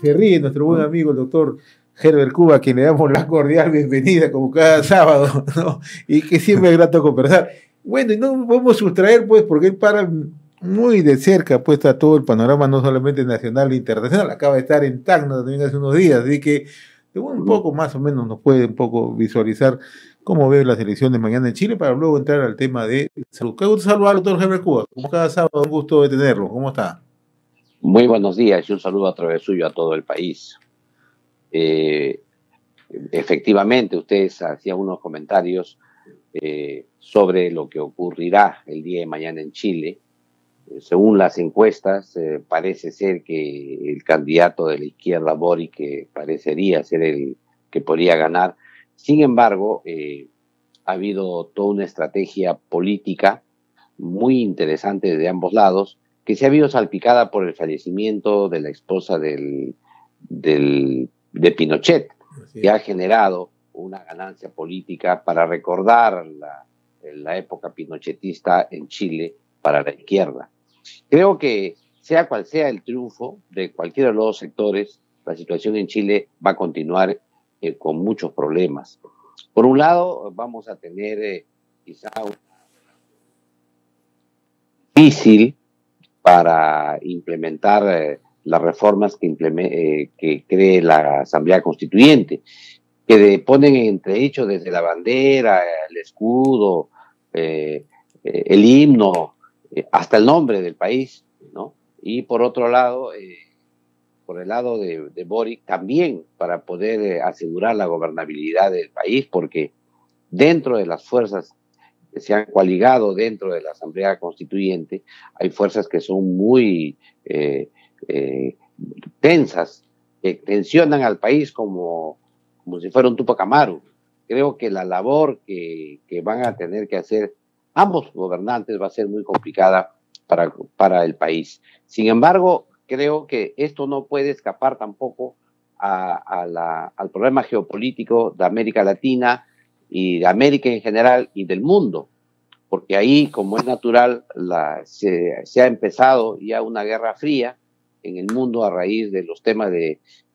Se ríe nuestro buen amigo el doctor Herbert Cuba, a quien le damos la cordial bienvenida como cada sábado, ¿no? Y que siempre es grato conversar. Bueno, y no podemos sustraer, pues, porque él para muy de cerca, pues, está todo el panorama, no solamente nacional e internacional. Acaba de estar en Tacna también hace unos días, así que un poco más o menos nos puede un poco visualizar cómo ve las elecciones mañana en Chile, para luego entrar al tema de salud. Qué gusto saludar al doctor Herbert Cuba, como cada sábado, un gusto de tenerlo. ¿Cómo está? Muy buenos días y un saludo a través suyo a todo el país. Eh, Efectivamente, ustedes hacían unos comentarios sobre lo que ocurrirá el día de mañana en Chile. Según las encuestas, parece ser que el candidato de la izquierda, Boric, que parecería ser el que podría ganar. Sin embargo, ha habido toda una estrategia política muy interesante de ambos lados, que se ha visto salpicada por el fallecimiento de la esposa de Pinochet, que ha generado una ganancia política para recordar la época pinochetista en Chile para la izquierda. Creo que sea cual sea el triunfo de cualquiera de los dos sectores, la situación en Chile va a continuar con muchos problemas. Por un lado, vamos a tener quizá una difícil para implementar las reformas que cree la Asamblea Constituyente, que ponen en entredicho desde la bandera, el escudo, el himno, hasta el nombre del país, ¿no? Y por otro lado, por el lado de Boric, también para poder asegurar la gobernabilidad del país, porque dentro de las fuerzas que se han coaligado dentro de la Asamblea Constituyente, hay fuerzas que son muy tensas, que tensionan al país como si fuera un Tupac Amaru. Creo que la labor que van a tener que hacer ambos gobernantes va a ser muy complicada para el país. Sin embargo, creo que esto no puede escapar tampoco al problema geopolítico de América Latina y de América en general y del mundo, porque ahí, como es natural, se ha empezado ya una guerra fría en el mundo a raíz de los temas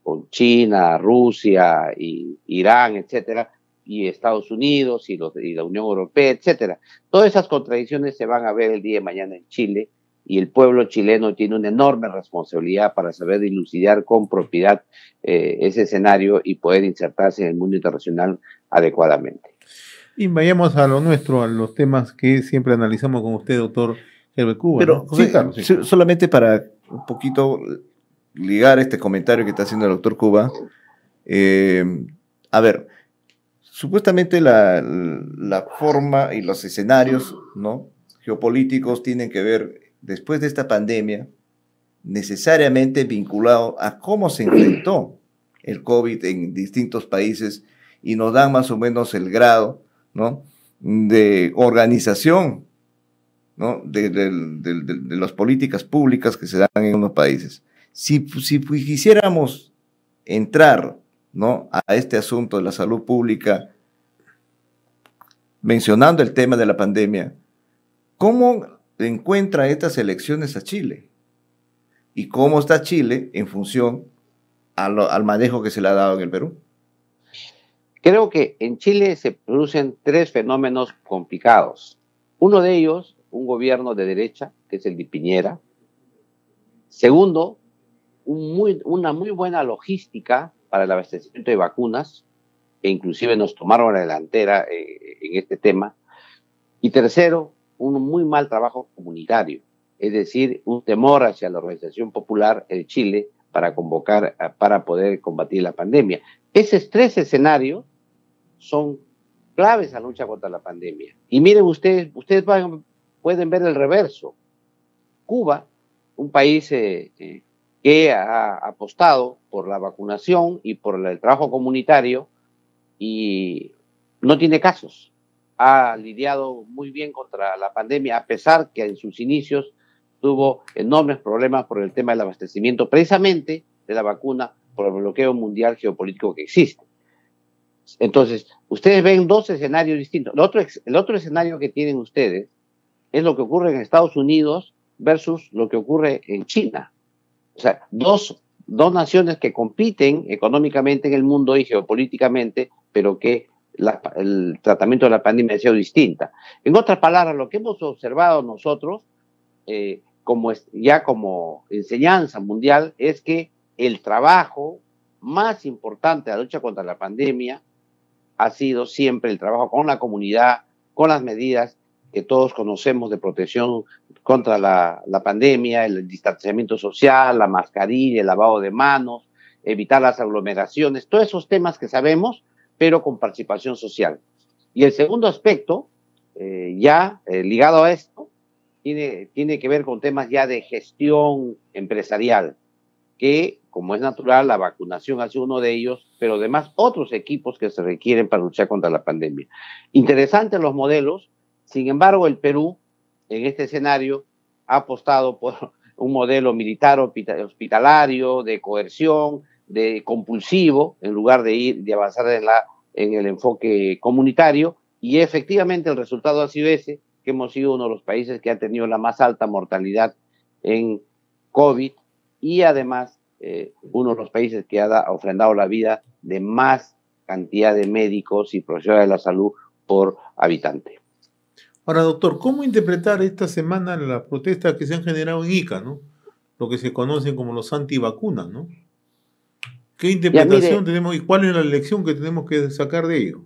con China, Rusia, y Irán, etcétera, y Estados Unidos y la Unión Europea, etcétera. Todas esas contradicciones se van a ver el día de mañana en Chile, y el pueblo chileno tiene una enorme responsabilidad para saber dilucidar con propiedad ese escenario y poder insertarse en el mundo internacional adecuadamente. Y vayamos a lo nuestro, a los temas que siempre analizamos con usted, doctor Herbert Cuba, Pero, ¿no? José, Sí, claro, sí. solamente para un poquito ligar este comentario que está haciendo el doctor Cuba. A ver, supuestamente la forma y los escenarios, ¿no?, geopolíticos tienen que ver, después de esta pandemia, necesariamente vinculado a cómo se enfrentó el COVID en distintos países, y nos dan más o menos el grado, ¿no?, de organización, ¿no?, de las políticas públicas que se dan en unos países. Si quisiéramos entrar, ¿no?, a este asunto de la salud pública, mencionando el tema de la pandemia, ¿cómo encuentra estas elecciones a Chile? ¿Y cómo está Chile en función al manejo que se le ha dado en el Perú? Creo que en Chile se producen tres fenómenos complicados. Uno de ellos, un gobierno de derecha, que es el de Piñera. Segundo, una muy buena logística para el abastecimiento de vacunas, que inclusive nos tomaron la delantera en este tema. Y tercero, un muy mal trabajo comunitario, es decir, un temor hacia la organización popular en Chile para poder combatir la pandemia. Esos tres escenarios son claves a la lucha contra la pandemia. Y miren ustedes pueden ver el reverso. Cuba, un país que ha apostado por la vacunación y por el trabajo comunitario, y no tiene casos. Ha lidiado muy bien contra la pandemia, a pesar que en sus inicios tuvo enormes problemas por el tema del abastecimiento, precisamente de la vacuna, por el bloqueo mundial geopolítico que existe. Entonces, ustedes ven dos escenarios distintos. El otro escenario que tienen ustedes es lo que ocurre en Estados Unidos versus lo que ocurre en China. O sea, dos dos naciones que compiten económicamente en el mundo y geopolíticamente, pero que el tratamiento de la pandemia ha sido distinta. En otras palabras, lo que hemos observado nosotros, como enseñanza mundial, es que el trabajo más importante de la lucha contra la pandemia ha sido siempre el trabajo con la comunidad, con las medidas que todos conocemos de protección contra la pandemia, el distanciamiento social, la mascarilla, el lavado de manos, evitar las aglomeraciones, todos esos temas que sabemos, pero con participación social. Y el segundo aspecto, ligado a esto, tiene que ver con temas ya de gestión empresarial, que, como es natural, la vacunación ha sido uno de ellos, pero además otros equipos que se requieren para luchar contra la pandemia. Interesantes los modelos. Sin embargo, el Perú, en este escenario, ha apostado por un modelo militar hospitalario, de coerción, de compulsivo, en lugar de avanzar en el enfoque comunitario, y efectivamente el resultado ha sido ese, que hemos sido uno de los países que ha tenido la más alta mortalidad en COVID, y además uno de los países que ha ofrendado la vida de más cantidad de médicos y profesionales de la salud por habitante. Ahora, doctor, ¿cómo interpretar esta semana las protestas que se han generado en Ica, ¿no? Lo que se conocen como los antivacunas, ¿no? ¿Qué interpretación tenemos y cuál es la lección que tenemos que sacar de ello?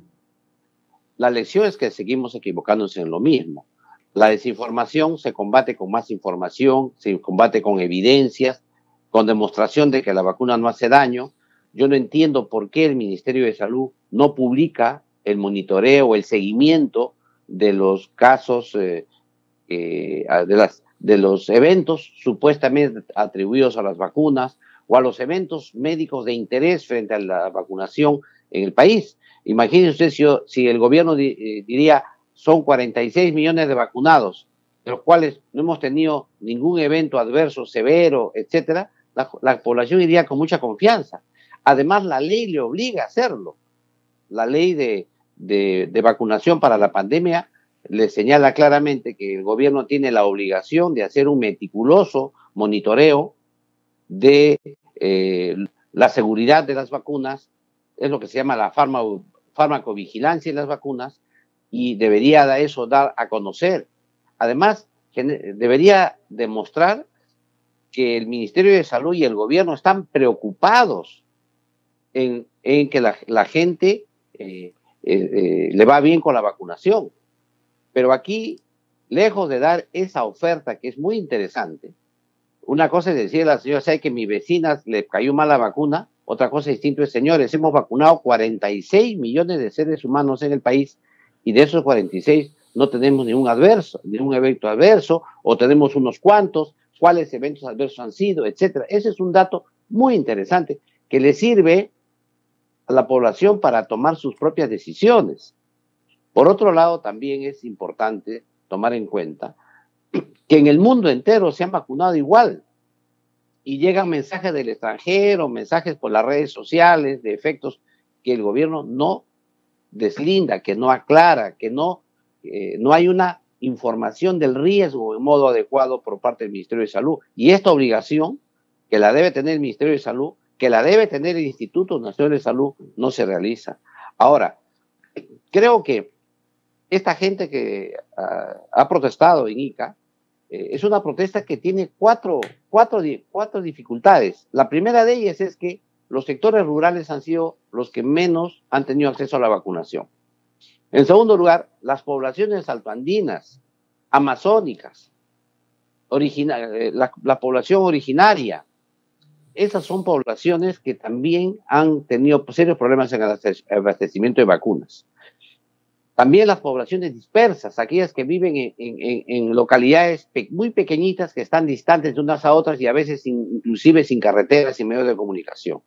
La lección es que seguimos equivocándonos en lo mismo. La desinformación se combate con más información, se combate con evidencias, con demostración de que la vacuna no hace daño. Yo no entiendo por qué el Ministerio de Salud no publica el monitoreo, el seguimiento de los casos, de los eventos supuestamente atribuidos a las vacunas o a los eventos médicos de interés frente a la vacunación en el país. Imagínense si el gobierno diría son 46 millones de vacunados, de los cuales no hemos tenido ningún evento adverso severo, etcétera, la población iría con mucha confianza. Además, la ley le obliga a hacerlo. La ley de vacunación para la pandemia le señala claramente que el gobierno tiene la obligación de hacer un meticuloso monitoreo de la seguridad de las vacunas, es lo que se llama la farmacovigilancia en las vacunas, y debería dar a conocer. Además, debería demostrar que el Ministerio de Salud y el gobierno están preocupados en que la gente le va bien con la vacunación. Pero aquí, lejos de dar esa oferta que es muy interesante, una cosa es decirle a la señora, ¿sabe que a mi vecina le cayó mal la vacuna? Otra cosa distinta es, señores, hemos vacunado 46 millones de seres humanos en el país y de esos 46 no tenemos ningún evento adverso, o tenemos unos cuantos, cuáles eventos adversos han sido, etcétera. Ese es un dato muy interesante que le sirve a la población para tomar sus propias decisiones. Por otro lado, también es importante tomar en cuenta que en el mundo entero se han vacunado igual y llegan mensajes del extranjero, mensajes por las redes sociales de efectos que el gobierno no deslinda, que no aclara, que no hay una información del riesgo en modo adecuado por parte del Ministerio de Salud. Y esta obligación, que la debe tener el Ministerio de Salud, que la debe tener el Instituto Nacional de Salud, no se realiza. Ahora, creo que esta gente que ha protestado en Ica es una protesta que tiene cuatro dificultades. La primera de ellas es que los sectores rurales han sido los que menos han tenido acceso a la vacunación. En segundo lugar, las poblaciones altoandinas, amazónicas, la población originaria, esas son poblaciones que también han tenido serios problemas en el abastecimiento de vacunas. También las poblaciones dispersas, aquellas que viven en localidades muy pequeñitas que están distantes de unas a otras y a veces inclusive sin carreteras y medios de comunicación.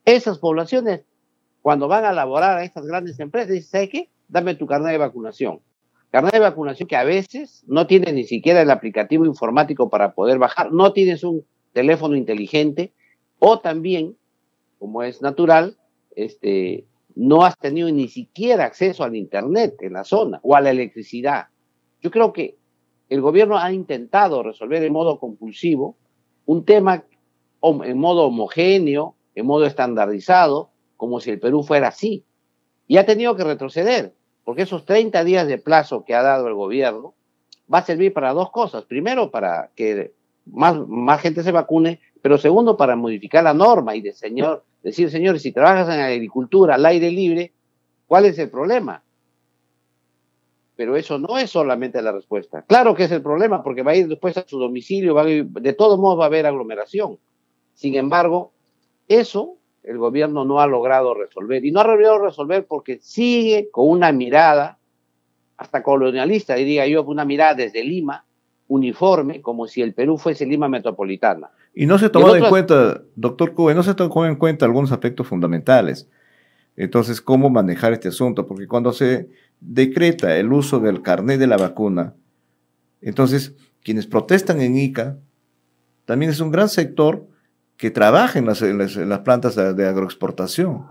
Esas poblaciones, cuando van a laborar a estas grandes empresas, dicen, ¿sabe qué? Dame tu carnet de vacunación. Carnet de vacunación que a veces no tienes ni siquiera el aplicativo informático para poder bajar, no tienes un teléfono inteligente, o también, como es natural, no has tenido ni siquiera acceso al internet en la zona o a la electricidad. Yo creo que el gobierno ha intentado resolver de modo compulsivo un tema en modo homogéneo, en modo estandarizado, como si el Perú fuera así. Y ha tenido que retroceder, porque esos 30 días de plazo que ha dado el gobierno va a servir para dos cosas. Primero, para que más gente se vacune, pero segundo, para modificar la norma y decir, señores, si trabajas en agricultura al aire libre, ¿cuál es el problema? Pero eso no es solamente la respuesta. Claro que es el problema, porque va a ir después a su domicilio, de todos modos va a haber aglomeración. Sin embargo, eso el gobierno no ha logrado resolver. Y no ha logrado resolver porque sigue con una mirada, hasta colonialista, diría yo, una mirada desde Lima, uniforme, como si el Perú fuese Lima metropolitana. Y no se tomó en cuenta, doctor Cube, no se tomó en cuenta algunos aspectos fundamentales. Entonces, ¿cómo manejar este asunto? Porque cuando se decreta el uso del carnet de la vacuna, entonces quienes protestan en Ica también es un gran sector que trabaja en las plantas de agroexportación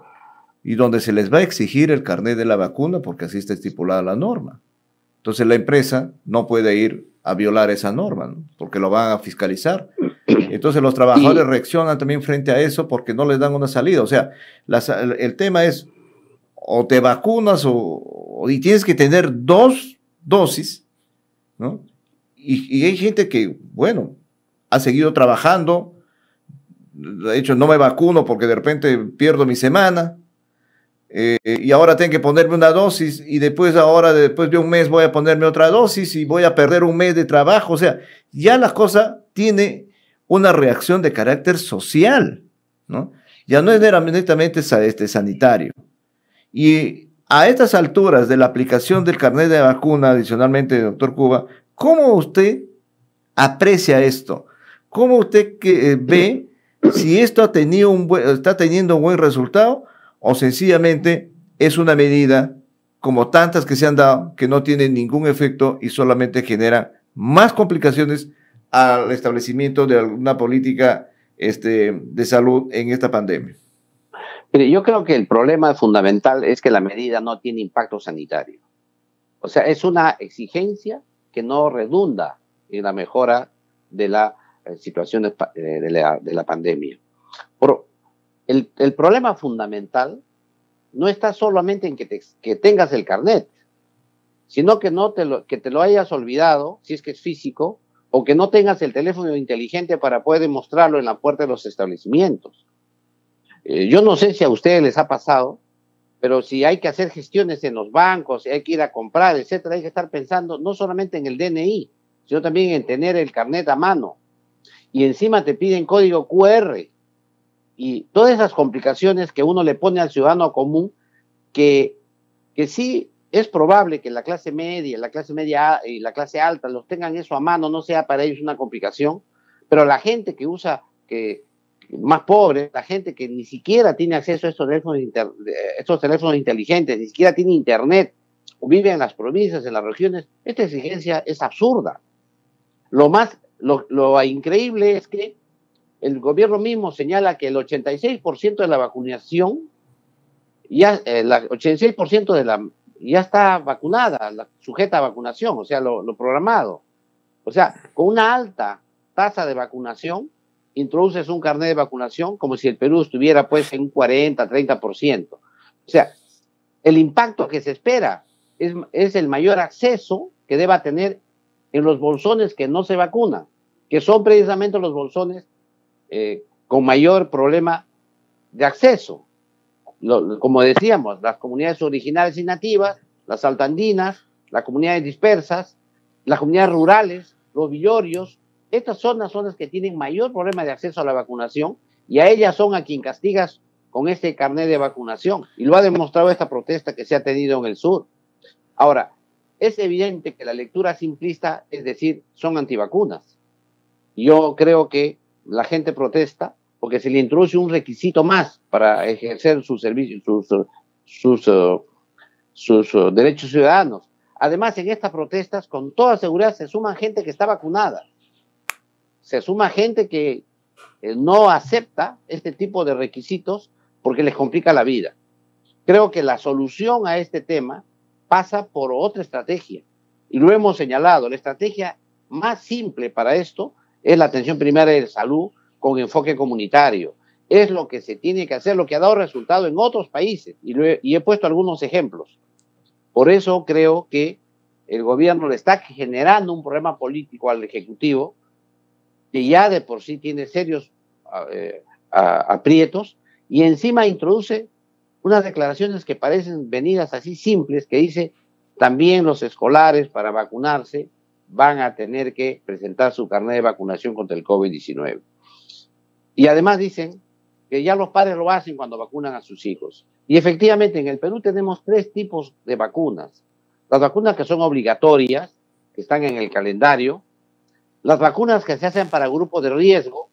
y donde se les va a exigir el carnet de la vacuna porque así está estipulada la norma. Entonces la empresa no puede ir a violar esa norma, ¿no? Porque lo van a fiscalizar. Entonces los trabajadores reaccionan también frente a eso porque no les dan una salida. O sea, el tema es o te vacunas y tienes que tener 2 dosis, ¿no? Y hay gente que, bueno, ha seguido trabajando. De hecho, no me vacuno porque de repente pierdo mi semana y ahora tengo que ponerme una dosis y después de un mes voy a ponerme otra dosis y voy a perder un mes de trabajo. O sea, ya la cosa tiene una reacción de carácter social, ¿no? Ya no es netamente sanitario. Y a estas alturas de la aplicación del carnet de vacuna, adicionalmente, doctor Cuba, ¿cómo usted aprecia esto? ¿Cómo usted ve si esto está teniendo un buen resultado o sencillamente es una medida como tantas que se han dado que no tienen ningún efecto y solamente generan más complicaciones al establecimiento de alguna política de salud en esta pandemia? Mire, yo creo que el problema fundamental es que la medida no tiene impacto sanitario. O sea, es una exigencia que no redunda en la mejora de la situación de la pandemia. Pero el problema fundamental no está solamente en que tengas el carnet, sino que que te lo hayas olvidado, si es que es físico, o que no tengas el teléfono inteligente para poder mostrarlo en la puerta de los establecimientos. Yo no sé si a ustedes les ha pasado, pero si hay que hacer gestiones en los bancos, si hay que ir a comprar, etcétera, hay que estar pensando no solamente en el DNI, sino también en tener el carnet a mano. Y encima te piden código QR. Y todas esas complicaciones que uno le pone al ciudadano común, que sí es probable que la clase media y la clase alta los tengan eso a mano, no sea para ellos una complicación, pero la gente que usa, más pobre, la gente que ni siquiera tiene acceso a estos teléfonos inteligentes, ni siquiera tiene internet, o vive en las provincias, en las regiones, esta exigencia es absurda. Lo increíble es que el gobierno mismo señala que el 86% de la vacunación, el 86% ya está vacunada, sujeta a vacunación, o sea, lo programado. O sea, con una alta tasa de vacunación, introduces un carnet de vacunación como si el Perú estuviera pues en un 40, 30%. O sea, el impacto que se espera es el mayor acceso que deba tener en los bolsones que no se vacunan, que son precisamente los bolsones con mayor problema de acceso. Como decíamos, las comunidades originales y nativas, las altandinas, las comunidades dispersas, las comunidades rurales, los villorrios, estas son las zonas que tienen mayor problema de acceso a la vacunación y a ellas son a quien castigas con este carnet de vacunación. Y lo ha demostrado esta protesta que se ha tenido en el sur. Ahora, es evidente que la lectura simplista es decir, son antivacunas. Yo creo que la gente protesta porque se le introduce un requisito más para ejercer sus servicios, sus derechos ciudadanos. Además, en estas protestas, con toda seguridad, se suma gente que está vacunada. Se suma gente que no acepta este tipo de requisitos porque les complica la vida. Creo que la solución a este tema pasa por otra estrategia. Y lo hemos señalado, la estrategia más simple para esto es la atención primaria de salud, con enfoque comunitario. Es lo que se tiene que hacer, lo que ha dado resultado en otros países, y he puesto algunos ejemplos. Por eso creo que el gobierno le está generando un problema político al Ejecutivo, que ya de por sí tiene serios aprietos, y encima introduce unas declaraciones que parecen venidas así simples, que dice, también los escolares para vacunarse van a tener que presentar su carnet de vacunación contra el COVID-19. Y además dicen que ya los padres lo hacen cuando vacunan a sus hijos. Y efectivamente en el Perú tenemos 3 tipos de vacunas. Las vacunas que son obligatorias, que están en el calendario, las vacunas que se hacen para grupos de riesgo,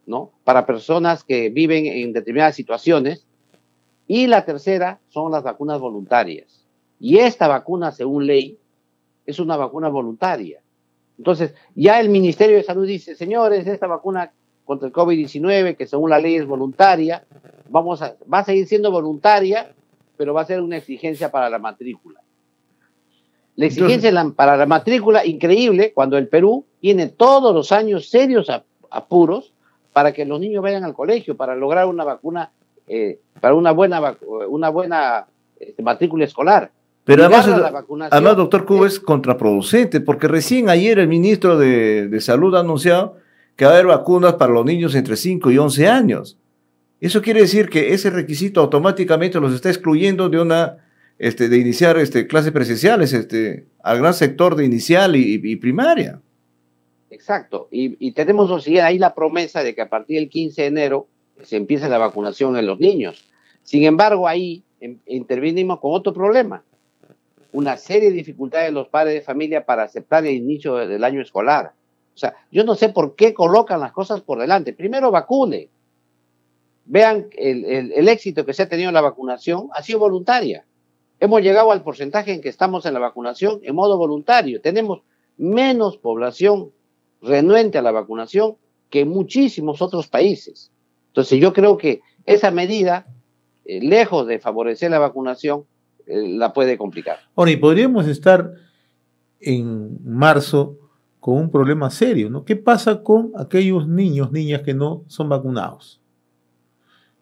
¿no? Para personas que viven en determinadas situaciones, y la tercera son las vacunas voluntarias. Y esta vacuna, según ley, es una vacuna voluntaria. Entonces, ya el Ministerio de Salud dice, señores, esta vacuna contra el COVID-19, que según la ley es voluntaria, va a seguir siendo voluntaria, pero va a ser una exigencia para la matrícula. La exigencia para la matrícula, increíble, cuando el Perú tiene todos los años serios apuros para que los niños vayan al colegio, para lograr una vacuna, para una buena matrícula escolar. Pero además, doctor Cuba, es contraproducente, porque recién ayer el ministro de Salud ha anunciado que va a haber vacunas para los niños entre 5 y 11 años. Eso quiere decir que ese requisito automáticamente los está excluyendo de iniciar clases presenciales al gran sector de inicial y primaria. Exacto, y tenemos ahí la promesa de que a partir del 15 de enero se empiece la vacunación en los niños. Sin embargo, ahí intervinimos con otro problema, una serie de dificultades de los padres de familia para aceptar el inicio del año escolar. O sea, yo no sé por qué colocan las cosas por delante. Primero vacune. Vean, el éxito que se ha tenido en la vacunación ha sido voluntaria. Hemos llegado al porcentaje en que estamos en la vacunación en modo voluntario. Tenemos menos población renuente a la vacunación que muchísimos otros países. Entonces yo creo que esa medida, lejos de favorecer la vacunación, la puede complicar. Ahora, y podríamos estar en marzo con un problema serio, ¿no? ¿Qué pasa con aquellos niños, niñas que no son vacunados?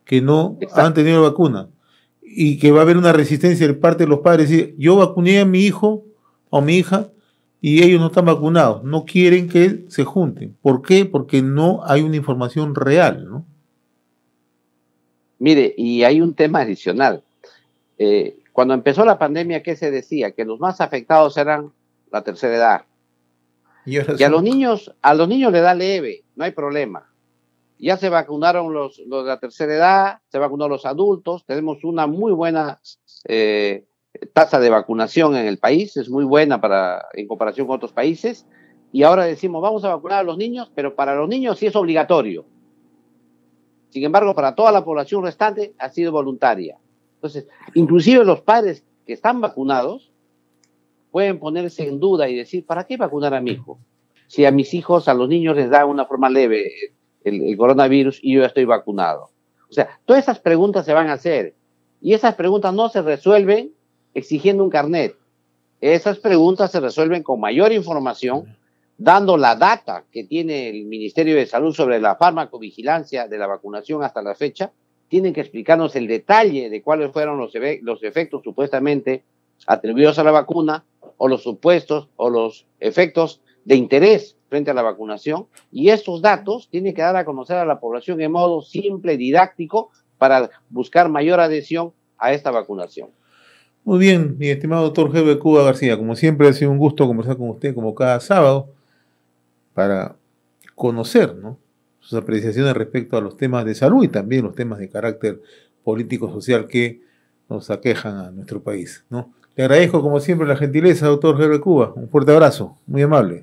Que no han tenido vacuna y que va a haber una resistencia de parte de los padres. Decir, yo vacuné a mi hijo o mi hija y ellos no están vacunados, no quieren que se junten. ¿Por qué? Porque no hay una información real, ¿no? Mire, y hay un tema adicional. Cuando empezó la pandemia, ¿qué se decía? Que los más afectados eran la tercera edad. Y a los niños le da leve, no hay problema. Ya se vacunaron los de la tercera edad, se vacunaron los adultos, tenemos una muy buena tasa de vacunación en el país, es muy buena en comparación con otros países, y ahora decimos, vamos a vacunar a los niños, pero para los niños sí es obligatorio. Sin embargo, para toda la población restante ha sido voluntaria. Entonces, inclusive los padres que están vacunados pueden ponerse en duda y decir, ¿para qué vacunar a mi hijo? Si a mis hijos, a los niños les da una forma leve el coronavirus y yo ya estoy vacunado. O sea, todas esas preguntas se van a hacer y esas preguntas no se resuelven exigiendo un carnet. Esas preguntas se resuelven con mayor información, dando la data que tiene el Ministerio de Salud sobre la farmacovigilancia de la vacunación hasta la fecha. Tienen que explicarnos el detalle de cuáles fueron los efectos supuestamente atribuidos a la vacuna o los supuestos o los efectos de interés frente a la vacunación, y estos datos tienen que dar a conocer a la población en modo simple, didáctico, para buscar mayor adhesión a esta vacunación. Muy bien, mi estimado doctor Herbert Cuba García, como siempre ha sido un gusto conversar con usted como cada sábado para conocer, ¿no?, sus apreciaciones respecto a los temas de salud y también los temas de carácter político-social que nos aquejan a nuestro país, ¿no? Le agradezco como siempre la gentileza, doctor Herbert Cuba. Un fuerte abrazo, muy amable.